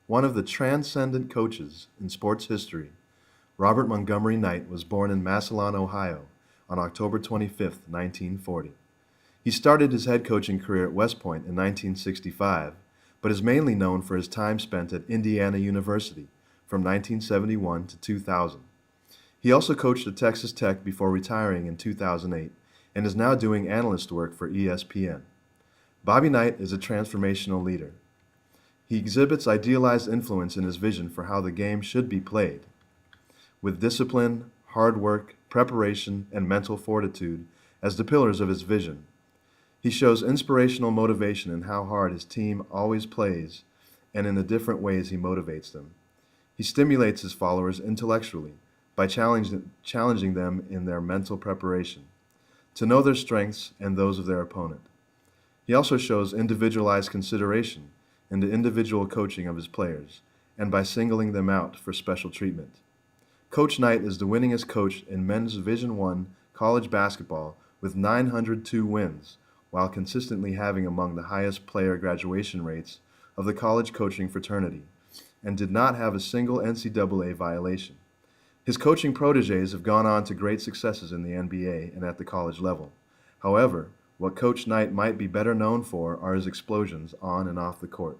One of the transcendent coaches in sports history, Robert Montgomery Knight was born in Massillon, Ohio on October 25, 1940. He started his head coaching career at West Point in 1965, but is mainly known for his time spent at Indiana University from 1971 to 2000. He also coached at Texas Tech before retiring in 2008 and is now doing analyst work for ESPN. Bobby Knight is a transformational leader. He exhibits idealized influence in his vision for how the game should be played. With discipline, hard work, preparation, and mental fortitude as the pillars of his vision, he shows inspirational motivation in how hard his team always plays and in the different ways he motivates them. He stimulates his followers intellectually by challenging them in their mental preparation, to know their strengths and those of their opponent. He also shows individualized consideration in the individual coaching of his players, and by singling them out for special treatment. Coach Knight is the winningest coach in men's Division I college basketball with 902 wins, while consistently having among the highest player graduation rates of the college coaching fraternity, and did not have a single NCAA violation. His coaching protégés have gone on to great successes in the NBA and at the college level. However, what Coach Knight might be better known for are his explosions on and off the court.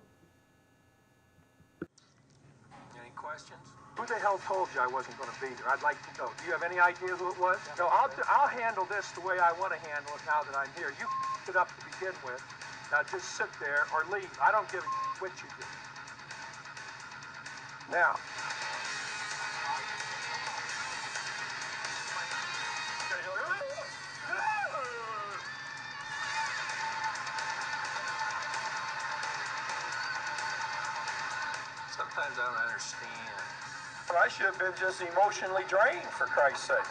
Any questions? Who the hell told you I wasn't going to be there? I'd like to know. Do you have any idea who it was? No, I'll handle this the way I want to handle it now that I'm here. You it up to begin with. Now just sit there or leave. I don't give a what you do. Now. Sometimes I don't understand. Well, I should have been just emotionally drained, for Christ's sake.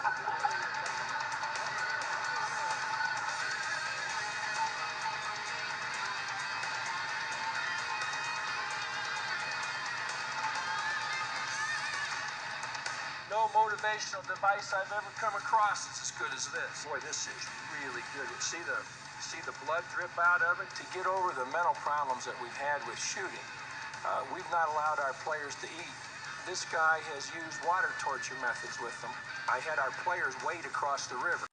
No motivational device I've ever come across is as good as this. Boy, this is really good. See the blood drip out of it? To get over the mental problems that we've had with shooting, we've not allowed our players to eat. This guy has used water torture methods with them. I had our players wade across the river.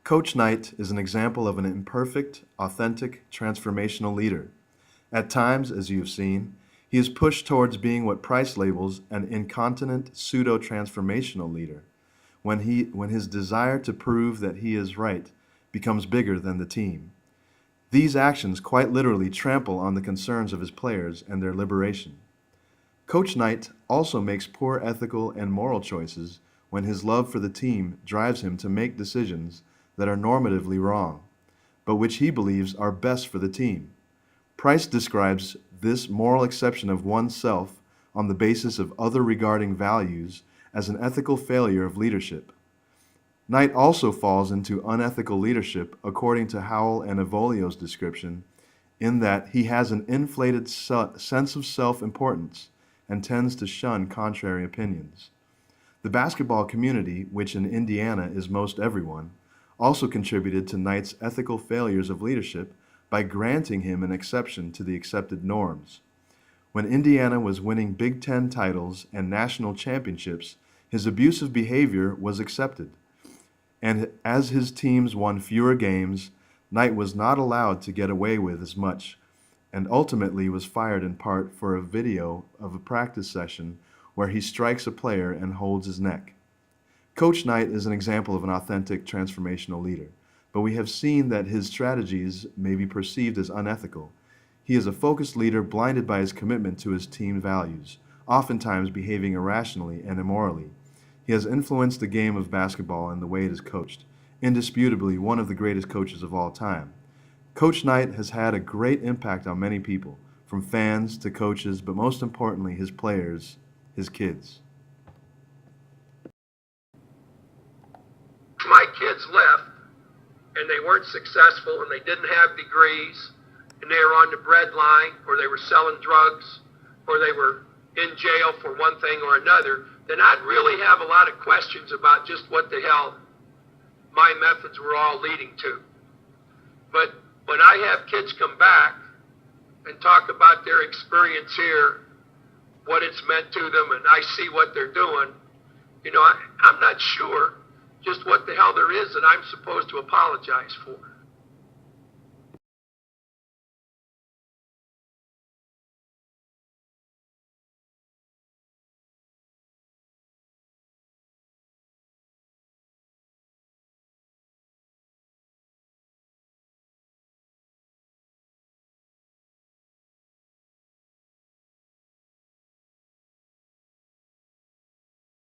Coach Knight is an example of an imperfect, authentic, transformational leader. At times, as you have seen, he is pushed towards being what Price labels an incontinent pseudo-transformational leader, when his desire to prove that he is right becomes bigger than the team. These actions quite literally trample on the concerns of his players and their liberation. Coach Knight also makes poor ethical and moral choices when his love for the team drives him to make decisions that are normatively wrong, but which he believes are best for the team. Price describes this moral exception of oneself on the basis of other regarding values as an ethical failure of leadership. Knight also falls into unethical leadership according to Howell and Avolio's description, in that he has an inflated sense of self-importance and tends to shun contrary opinions. The basketball community, which in Indiana is most everyone, also contributed to Knight's ethical failures of leadership by granting him an exception to the accepted norms. When Indiana was winning Big Ten titles and national championships, his abusive behavior was accepted. And as his teams won fewer games, Knight was not allowed to get away with as much, and ultimately was fired in part for a video of a practice session where he strikes a player and holds his neck. Coach Knight is an example of an authentic transformational leader, but we have seen that his strategies may be perceived as unethical. He is a focused leader blinded by his commitment to his team values, oftentimes behaving irrationally and immorally. He has influenced the game of basketball and the way it is coached, indisputably one of the greatest coaches of all time. Coach Knight has had a great impact on many people, from fans to coaches, but most importantly, his players, his kids. My kids left, and they weren't successful and they didn't have degrees and they were on the bread line or they were selling drugs or they were in jail for one thing or another, then I'd really have a lot of questions about just what the hell my methods were all leading to. But when I have kids come back and talk about their experience here, what it's meant to them, and I see what they're doing, I'm not sure just what the hell there is that I'm supposed to apologize for.